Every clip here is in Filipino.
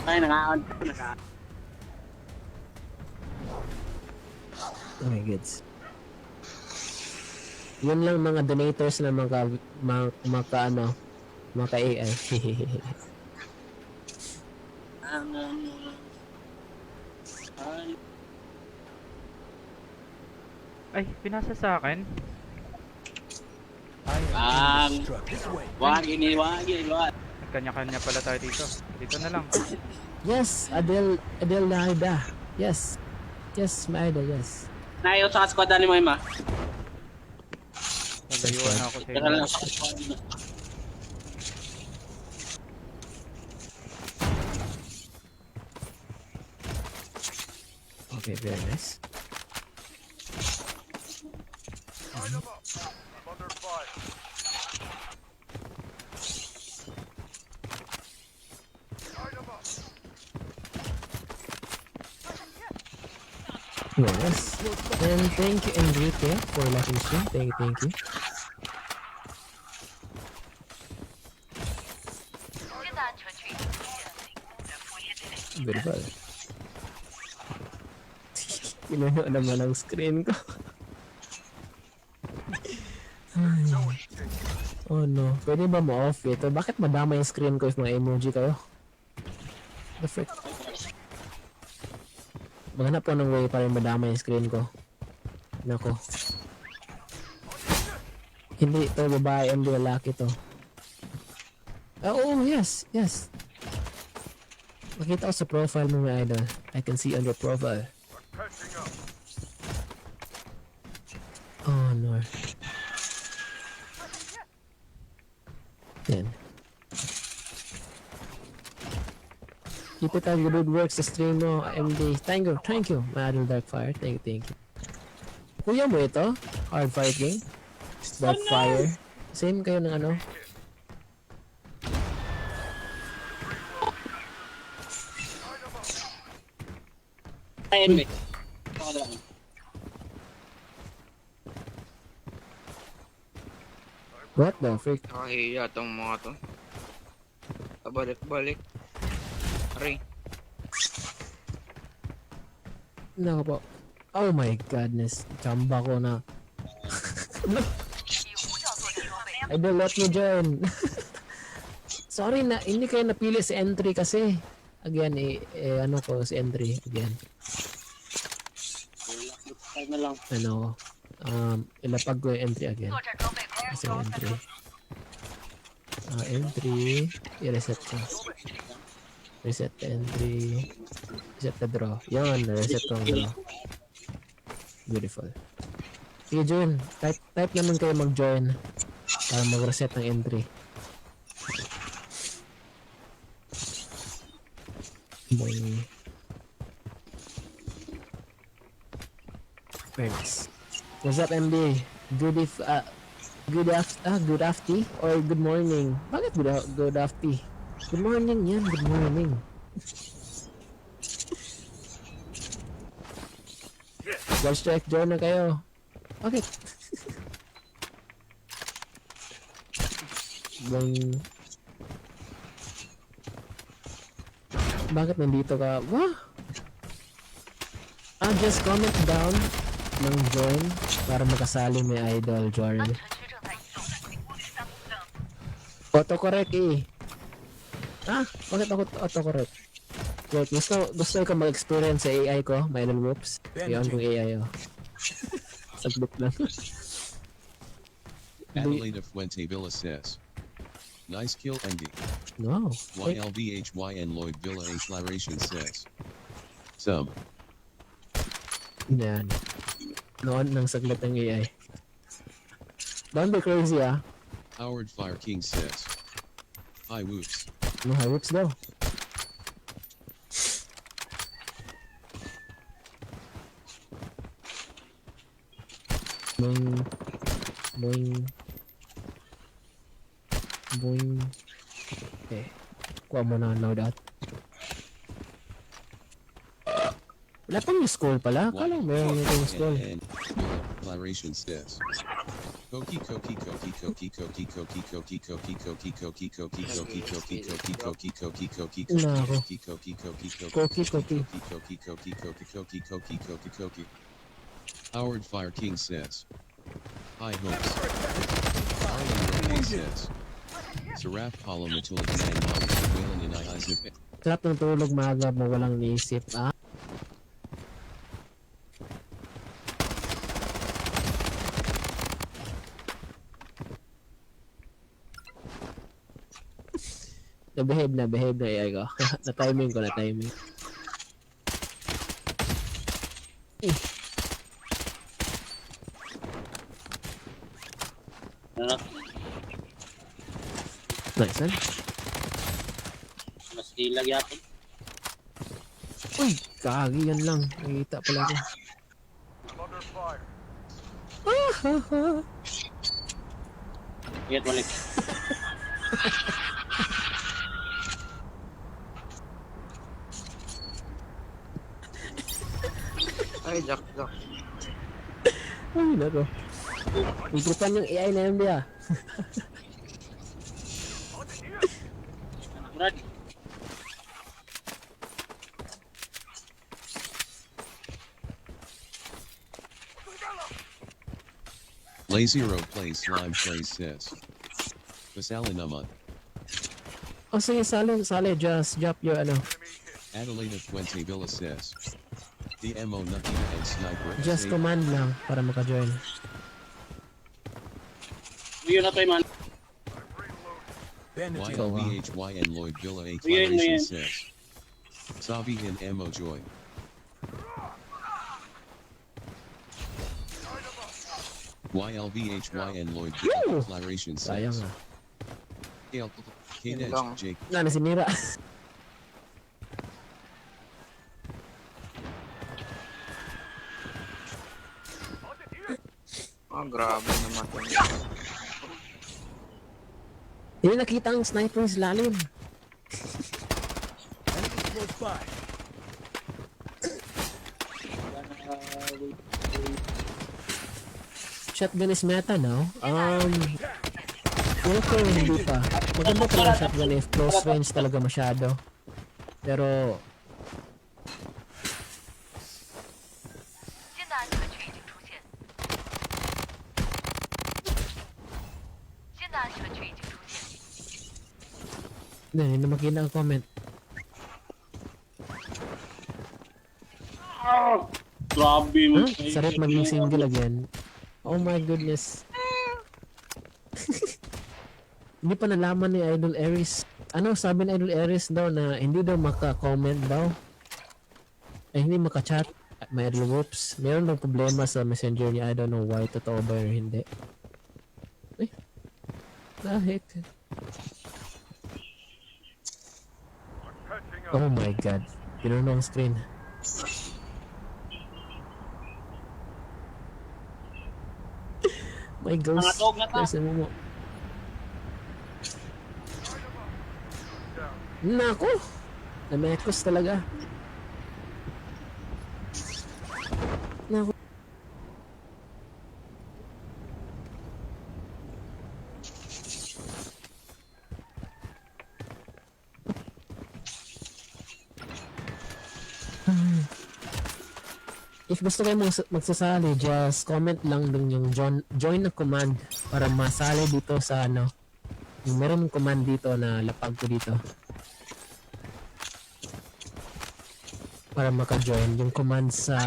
Ay, naka-on. Oh my gods. Yun lang mga donators na maka AI. Ay, pinasa sa akin. Wag. Kanya-kanya pala tayo dito. Dito na lang. Yes, Adele Naida. Yes. Yes, Maida, yes. Nayo sa squad ni mo, Ima. Nalayuan na ako sa Tara lang inyo. sa squad. Okay, very nice. Yes. And thank you, Enrique, for liking stream. Thank you. Beautiful. Pinuno naman ang screen ko. Ay. Oh no. Pwede ba mo-off ito? Bakit madama yung screen ko if mga emoji kayo? The frick? Maghanap po ng way para madama yung screen ko. Nako. Hindi ito babae, hindi lalaki to. Oh, yes. Makita ko sa profile mo, my idol. I can see on your profile. Oh no. Yan. Keep it up, good work sa stream mo, MD. Thank you, my idol Darkfire. Thank you. Kuya mo ito? Hard fighting? Darkfire? Same kayo ng ano? Ayun, wait. What the frick? Nakahiya tong mga to. Pabalik-balik. Aray. Nako po. Oh my godness. Chamba ko na. Idol, let me join. Sorry na, hindi kayo napili si entry kasi. Again, ano ko si entry. Again. Na lang. Ano, ilapag ko yung entry again. Kasi entry. Entry. I-reset ko. Reset the entry. Reset the draw. Yan, reset ko ang draw. Beautiful. Sige, join. Type naman kayo mag-join para mag-reset ng entry. Boing. Very nice. What's up, MD? Good afternoon or good morning? Bakit good afternoon? Good morning yan, good morning. Watch check, join na kayo. Bakit? Bakit nandito ka? Wah! Just comment down ng join para makasali may idol Jordan. Autocorrect eh. Bakit ako autocorrect? Wait, gusto ko mag-experience sa AI ko, my little whoops. Iyon kong AI oh. Saglit lang. Adelina Fuentevilla says, nice kill, Andy. No. YLVHYN Lloyd Villa Acceleration says, some. Yan. Noon ng saglit ng AI. Don't be crazy ah. Howard Fire King says, hi whoops. No, hi whoops daw. Boing. Okay. Kuha mo na ang loadout. Wala pang school pala. Kala mo yung school. Acceleration says, Koki koki koki koki koki koki koki koki koki koki koki koki koki koki koki koki koki Nako. koki koki koki Koki, koki. koki koki koki koki koki koki koki. Howard Fire King says. High hopes. Arlen Roque says. Saraf Palomatulog Man Walan and Isaac. Sarap ng tulog maaga mo walang naisip. Ah, na-behave na AI ko. Na-timing ko, na-timing. Ano? Nice, eh? Mas hilag yata. Uy, kagi yan lang. Nakita pala ko. Ingat balik. Ay, Jack. Ay, nako. Ikutan yung AI na yun dia. Brad. Lazy Road plays slime plays says. Pasala naman. O sige, sali. Just drop your ano. Adelaide of Fuente Villa says. DMO Nucky and Sniper. Just command lang para maka-join. Yun na to, man. YLBHY and Lloyd Villa A Yun, Claration yun. says. Savi and Emo Joy. YLVHY and Lloyd Villa Woo! Claration Sayang says. ah. Knesh lang. Jake. Na sinira. Ah, grabe naman. Hindi nakita ang sniper sa lalim. Shotgun is meta now. Wala ko hindi pa. Maganda talaga shotgun if close range talaga masyado. Pero 现在安全区已经出现。现在安全区已经出现。 hindi na makita ang comment. Grabe mo. Huh? Sarap maging single again. Oh my goodness. Hindi pa nalaman ni Idol Aries. Ano sabi ni Idol Aries daw na hindi daw maka-comment daw. Ay hindi maka-chat. May Idol Whoops. Meron daw problema sa messenger niya. I don't know why. Totoo ba or hindi. Ay. Dahil. Oh my god. Pinuno ang screen. My ghost. Mga tog na ta. Kasi mo. Nako! Namekos talaga. Nako. If gusto kayo magsasali, just comment lang dun yung join na command para masali dito sa ano. Yung meron command dito na lapag ko dito. Para maka-join yung command sa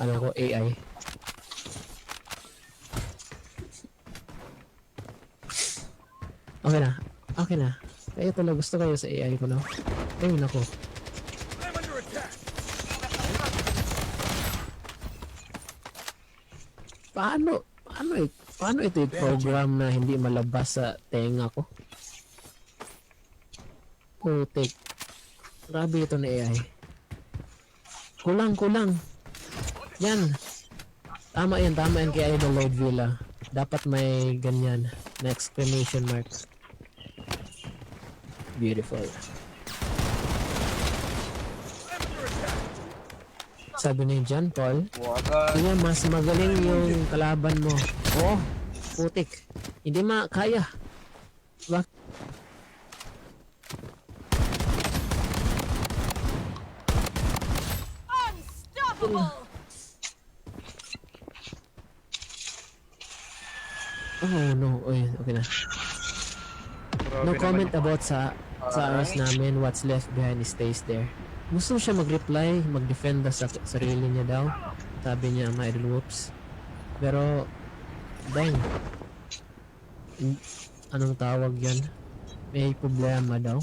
ano ko AI. Okay na. Okay na. Kayo pala gusto kayo sa AI ko, no? Ayun ako. Paano ito yung program na hindi malabas sa tenga ko? Putik. Grabe ito na AI. Kulang. Yan. Tama yan kay Idol Lloyd Villa. Dapat may ganyan na exclamation mark. Beautiful. Sabi ni John Paul, kaya mas magaling yung kalaban mo. Oh, Putik. Hindi kaya. Bak Oh no, oy, okay na. Grabe No naman comment yung- about sa ours namin. What's left behind stays there. Gusto siya mag-reply, mag-defend sa sarili niya daw. Sabi niya, my idol whoops. Pero, dang. Anong tawag yan? May problema daw.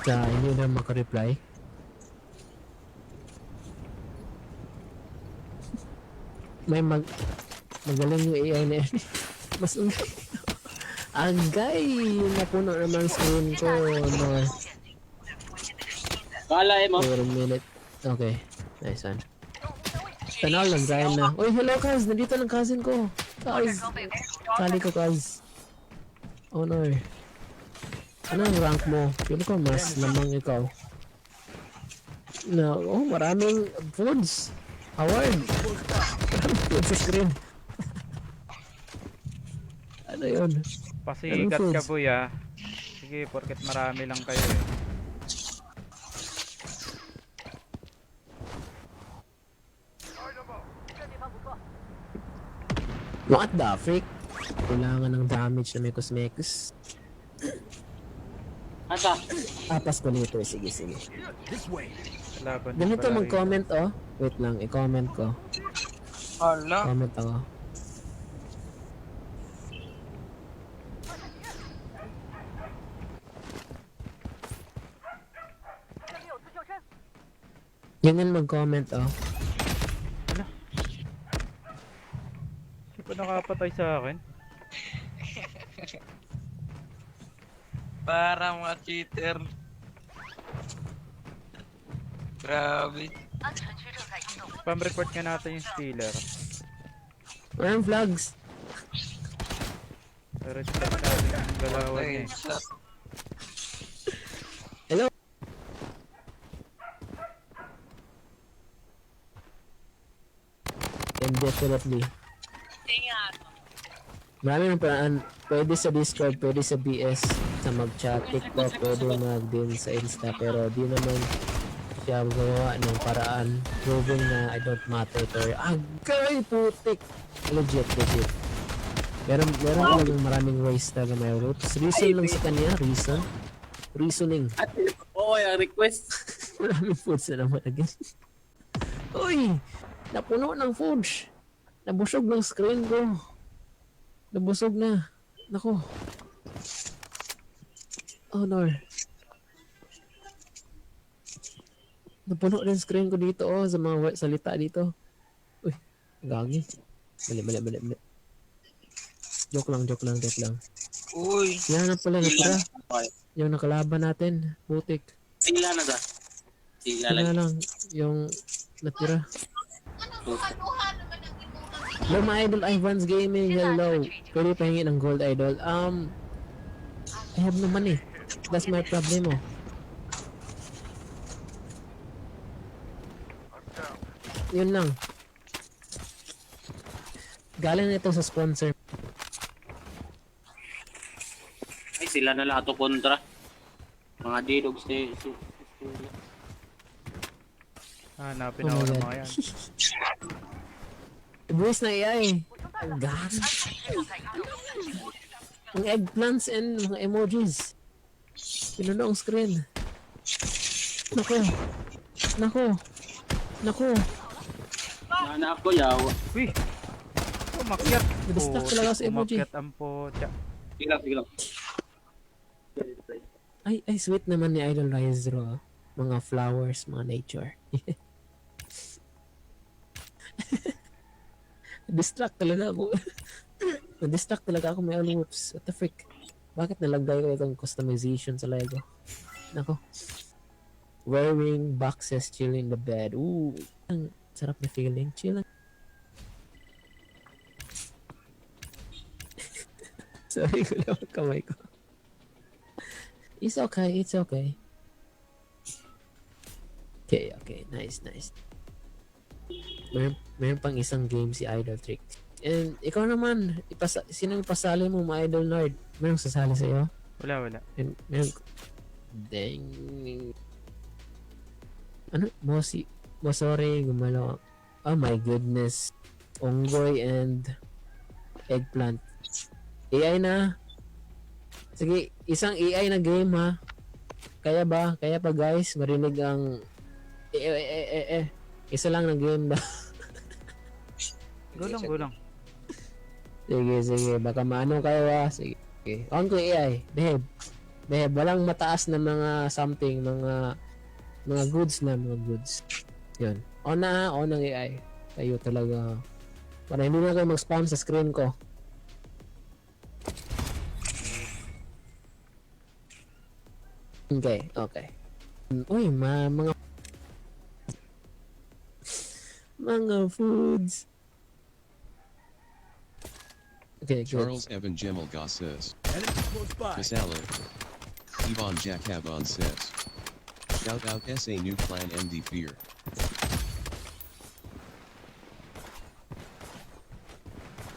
Sa hindi na makareply. May magaling yung AI na yan. Mas agay! Napuno naman screen ko. No. Kala mo. Wait a minute. Okay. Nice one. Tanaw lang, Brian na. Uy, hello, Kaz! Nandito ng cousin ko. Kaz! Kali ko, Kaz. Oh, no. Ano ang rank mo? Feel ko mas lamang ikaw. No, oh, maraming foods. Howard! Maraming foods sa screen. Ano yun? Pasikat Anong ka foods? boy ah. Sige, porket marami lang kayo eh. What the freak? Kailangan ng damage na may cosmetics. Asa? Apas ko nito. Sige, sige. Laban Ganito pala mag-comment oh. Wait lang, i-comment ko. Hala. Comment ako. Yun yung mag-comment oh. Hindi pa nakapatay sa akin. Para mga cheater. Grabe. Spam-report nga natin yung stealer. Walang vlogs. Respect natin yung galawan niya Ay, eh. Hello? Definitely. Marami ng paraan. Pwede sa Discord, pwede sa BS, sa mag-chat, TikTok, pwede din sa Insta. Pero di naman siya gawa ng paraan proving na I don't matter to her. Agay putik! Legit. Meron talagang maraming ways talaga may roots. Reason lang sa kanya, reason. Reasoning. Oo, yung request. Maraming foods na naman again. Uy! Napuno ng foods. Nabusog ng screen ko. Nabusog na. Nako. Oh no. Napuno ng screen ko dito oh, sa mga salita dito. Uy, gagi. Mali. Joke lang. Uy. Yan na pala natira. Yung nakalaban natin. Butik. Sila na da. Sila Yan na lang. lang yung natira. Hello mga idol, Ivan's Gaming, hello. Pwede pahingi ng gold idol. I have no money. That's my problem oh. Yun lang. Galing na ito sa sponsor. Ay, sila na lahat o kontra. Mga D-Dogs Hanapin Oh ako my ng God. mga yan. Buwis na AI. Ang gari. Ang eggplants and mga emojis. Pinuno ang screen. Nako. Nanak ko yaw. Uy! Umakyat! Nadistract talaga sa emoji. Umakyat ang potya. Sige lang. Ay, sweet naman ni Idol Rizero. Mga flowers, mga nature. Distract talaga ako. Na-distract talaga ako may whoops. What the frick? Bakit nalagay ko itong customization sa Lego? Nako. Wearing boxes, chill in the bed. Ooh. Ang sarap na feeling. Chill lang. Sorry ko lang ang kamay ko. It's okay. Okay. Nice. Meron pang isang game si Idol Trick. And ikaw naman, sino ipasali mo, mga idol nerd? Mayroong sasali sa'yo? Wala. Dang. Ano? Sorry, gumalaw. Oh my goodness. Onggoy and eggplant. AI na. Sige, isang AI na game ha. Kaya ba? Kaya pa guys, marinig ang isa lang na game ba? Go lang. Sige. Baka maano kayo ha. Sige. On ko AI. Behave. Walang mataas na mga something, mga goods na, mga goods. Yun. On ang AI. Kayo talaga. Para hindi na kayo mag-spam sa screen ko. Okay. Uy, mga foods. Okay, good. Charles Evan Jemelga says. Masala. Ivan Jakabon says. Shout out SA New Plan MD Fear.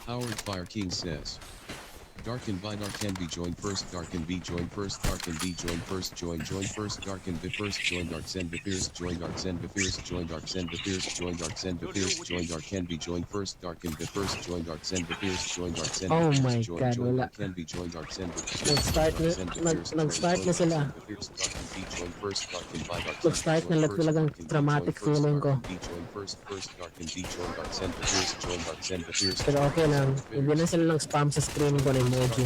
Howard Fire King says. Darken by Darken B join first, Darken B join first, Darken B join first, join first, Darken B first, join Darksen B fierce, join Darksen B fierce, join Darksen B fierce, join Darksen B fierce, join Darken B join first, Darken B first, join Darksen B fierce, join Darksen B Oh fierce, my join God, wala. Darken B join Darksen B Nag-start na sila. Nag-start na talagang dramatic feeling ko. Pero okay lang. Hindi na sila lang spam sa screen ko ng emoji.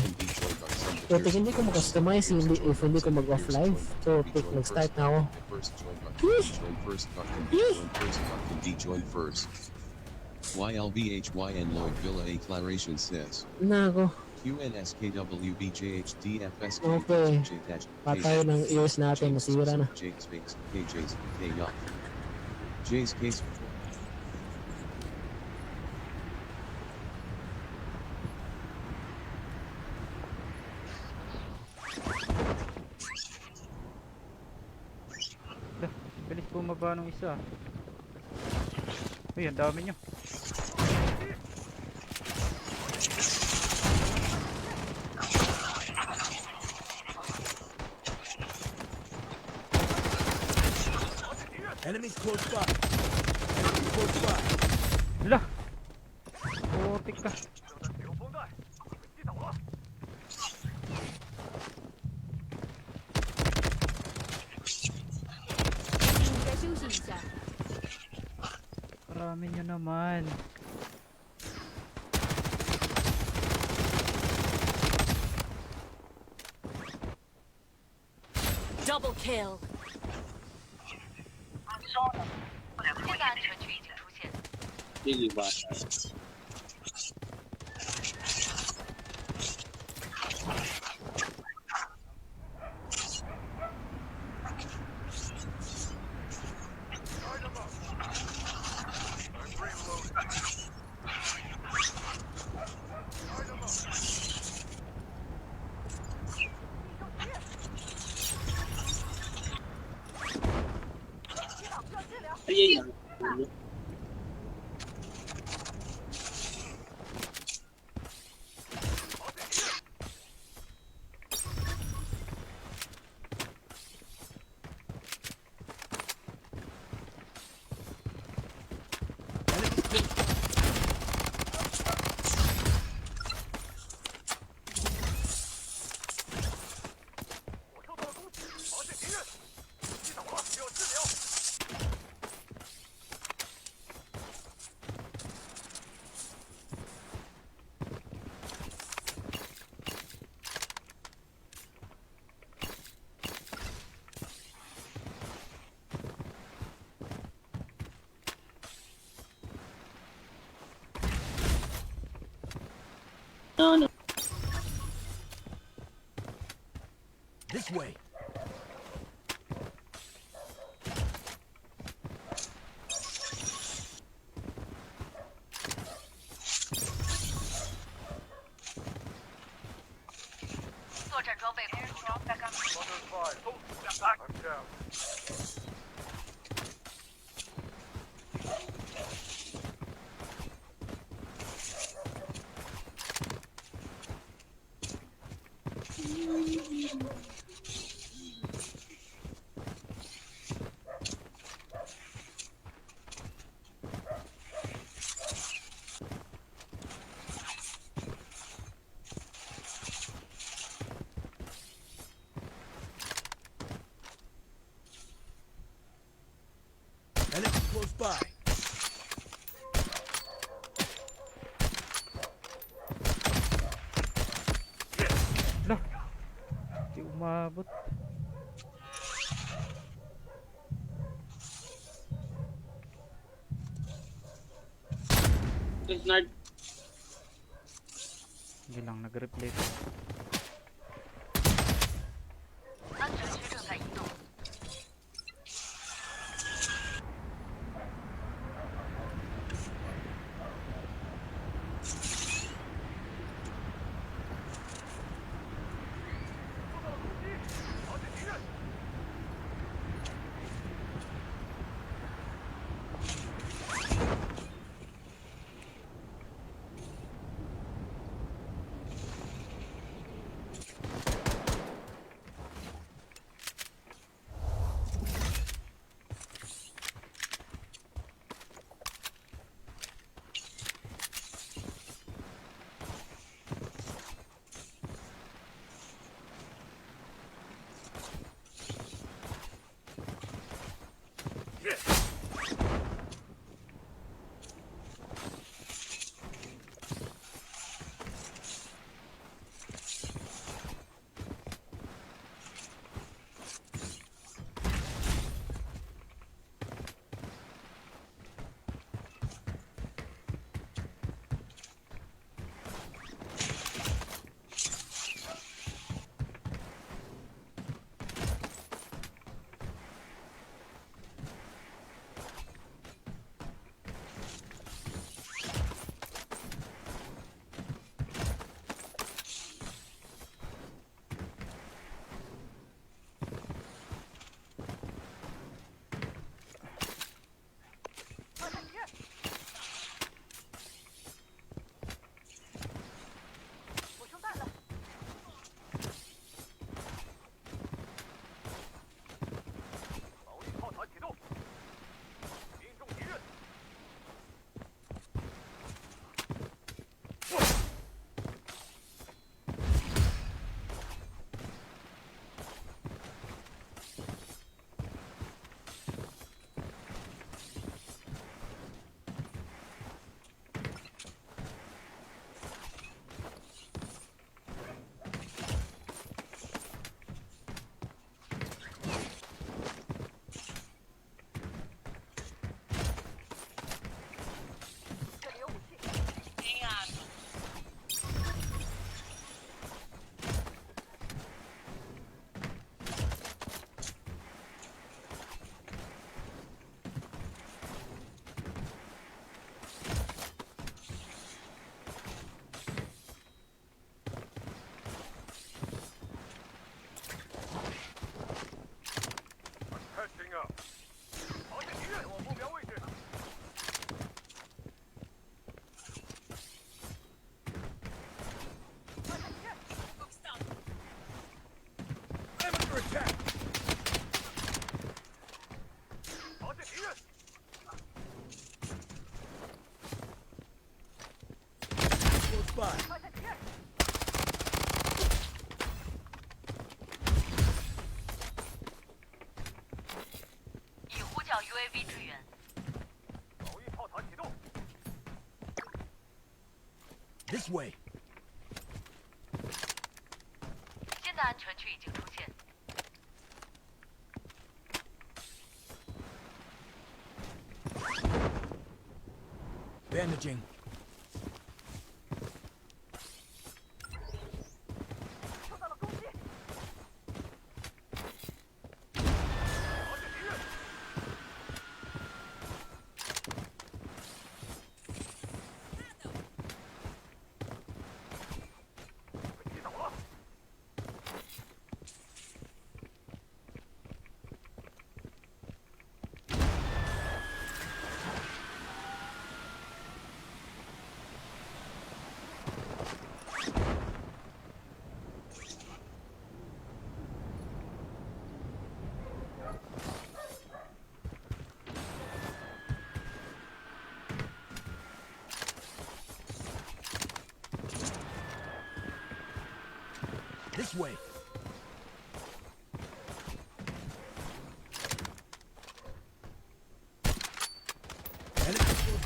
Pero hindi ko mag-customize if hindi ko mag-off live. So, nag-start na ako. YLBHYN Lloyd Villa A Claration says. Nako. QNSKWBJHDFS. Okay. Patay ng ears natin. Nasira na. J's case. Bilis bumaba ng isa. Uy, ang dami nyo. Enemies close by. Enemies close by. Hala! Putik ka. Karami nyo naman. Double kill. 这个安全区已经出现。 Hindi ba? Ayun. No. This way. close by. Di umabot. Snart. Hindi lang nag-replay. 安全区正在移动。 I'm under attack. Close by. 已呼叫 UAV 支援。 This way. 新的安全区已经出现。 Bandaging. This way.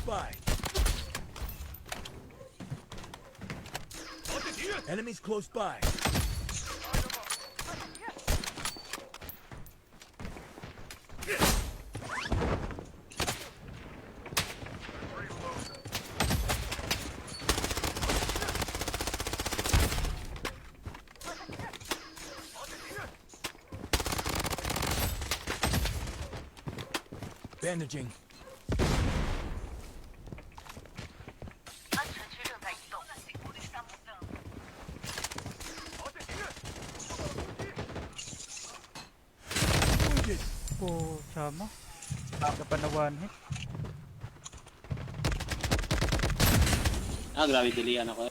by. Enemies close by. Bandaging. 安全区正在移动。 Wounded. Oh, chama. Kapanawan hit. Grabe dilian ako.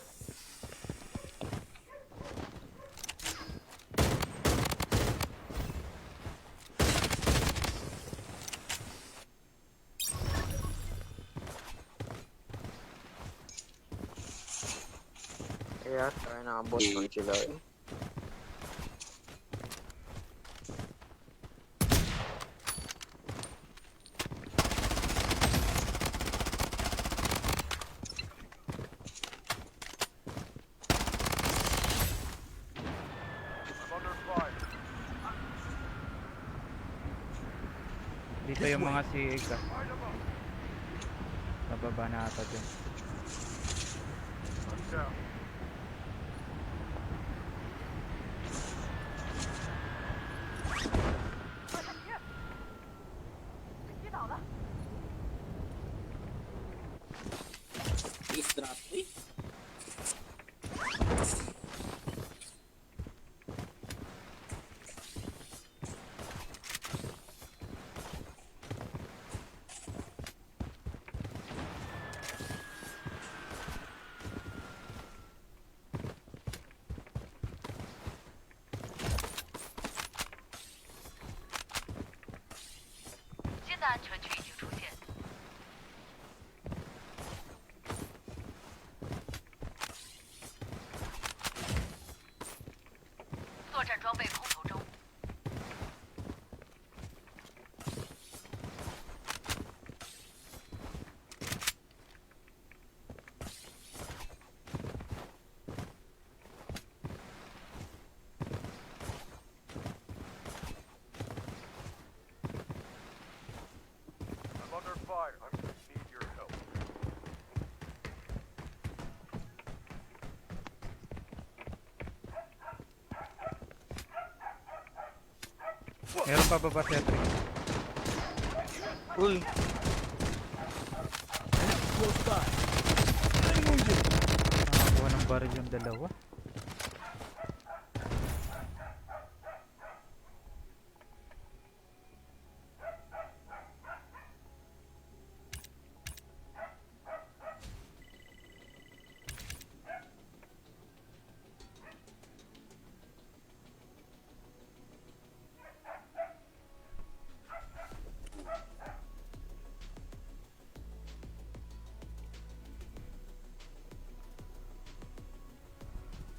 Kaya tayo nakabot lang sila eh. Dito yung mga siig ah. Nababa na ata dyan. Distrap. Uy. 新的安全区已经出现。作战装备空投中。 Meron pa baba Cedric. Uy, Close by. I'm wounded. Nakakuha ng baril yung dalawa.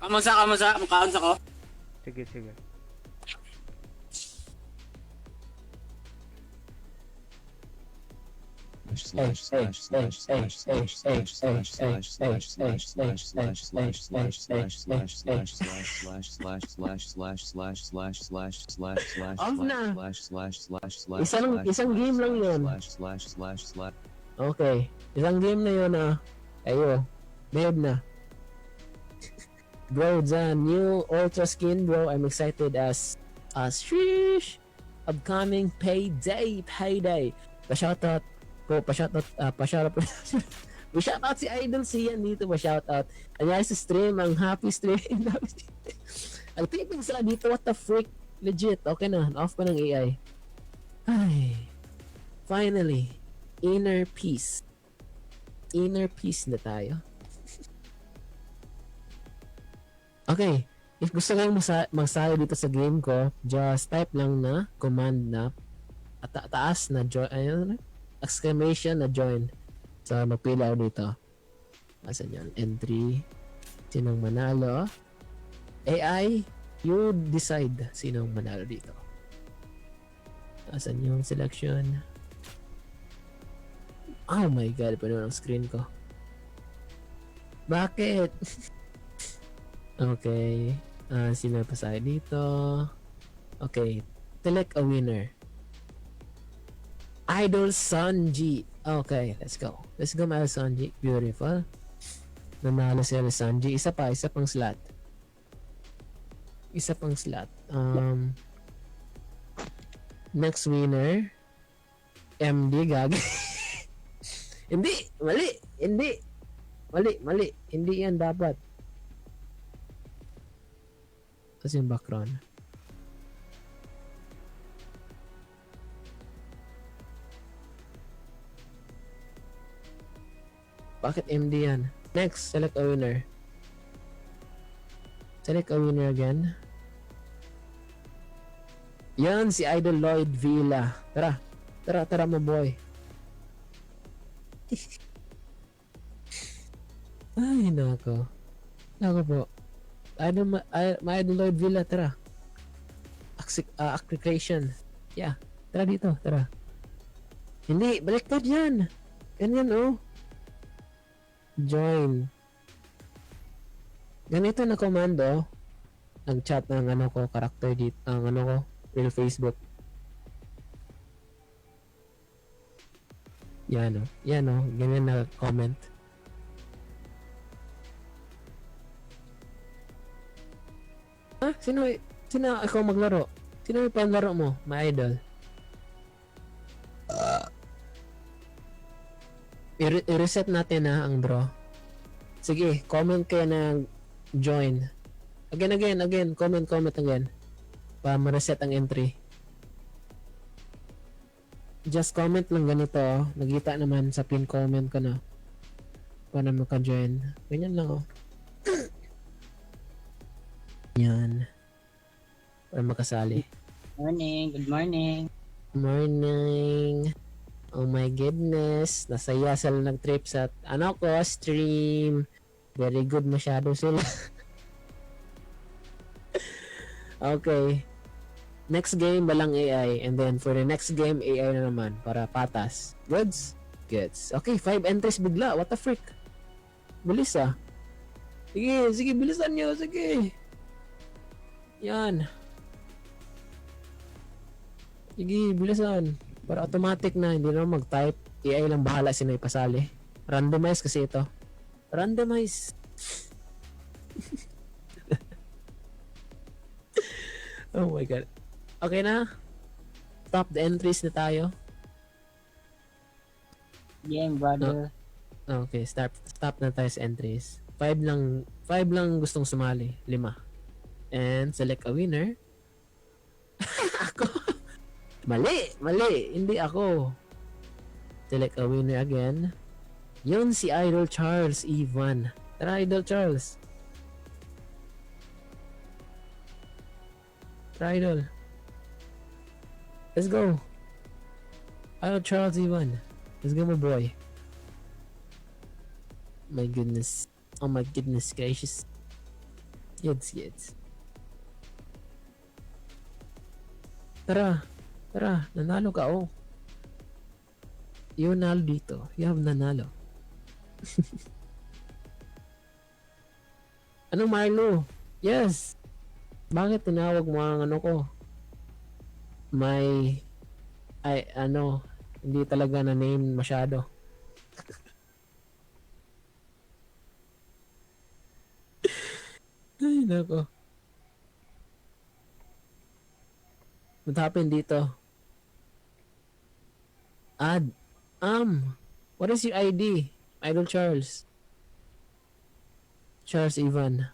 Kamusta? Makaunsa ko? Sige, sige. Isang game lang yun. Okay, isang game na yun ayo, bayad na. Bro, the new Ultra skin, bro. I'm excited as sheesh, upcoming payday. Pa-shoutout po, pa-shoutout si Idol Sian dito, pa-shoutout. Anyari sa stream, ang happy stream. Ang tipid sila dito, what the freak? Legit, okay na, off ko ng AI. Ay, finally, inner peace na tayo. Okay, if gusto kayong magsali dito sa game ko, just type lang na command na taas na join, exclamation na join. So magpila ako dito. Asan yun? Entry. Sinong manalo? AI, you decide sinong manalo dito. Asan yung selection? Oh my god, puno ng screen ko. Bakit? Okay. Sino pa sa dito? Okay. Select a winner. Idol Sanji. Okay, let's go. Let's go, my Sanji. Beautiful. Nanalo si Sanji. Isa pang slot. Isa pang slot. Next winner. MD gag. Hindi, mali. Mali. Hindi yan dapat. Tapos yung background. Bakit MD yan? Next, select a winner. Select a winner again. Yan, si Idol Lloyd Villa. Tara mo boy. Ay, nako. Nako po. My Idol Lloyd Villa, tara. Application. Yeah. Tara dito, tara. Hindi, baliktad yan. Ganyan, oh. Join. Ganito na commando. Nag-chat ng karakter dito, ang real Facebook. Yan o. Ganyan na comment. Sino ikaw maglaro? Sino yung panlaro mo, my idol? I-reset natin ang draw. Sige, comment kayo na join. Again. Comment again. Para ma-reset ang entry. Just comment lang ganito. Nagita naman sa pin comment ko na. Para maka-join. Ganyan lang Yan. Para makasali. Good morning. Morning. Oh my goodness. Nasaya sila nag-trip sa stream. Very good masyado sila. Okay. Next game, walang AI. And then for the next game, AI na naman. Para patas. Goods? Okay, 5 entries bigla. What the frick? Bilis Sige, bilisan nyo. Sige. Yan. Sige, bilisan. Para automatic na, hindi na mag-type. AI lang bahala sila ipasali. Randomize kasi ito. Randomize. Oh my god. Okay na? Stop the entries na tayo. Game, brother. Okay, stop na tayo sa entries. 5 lang gustong sumali. 5. And select a winner. Ako. Mali. Hindi ako. Select a winner again. Yun si Idol Charles Ivan. Tara, Idol Charles. Tara, Idol. Let's go. Idol Charles Ivan. Let's go, my boy. My goodness. Oh my goodness gracious. Yes. Tara, nanalo ka, oh. You nanalo dito. You have nanalo. Ano, Marlo? Yes. Bakit tinawag mo ang ko? Hindi talaga na name masyado. Ay, nako. What happened dito? Add. What is your ID? Idol Charles. Charles Ivan.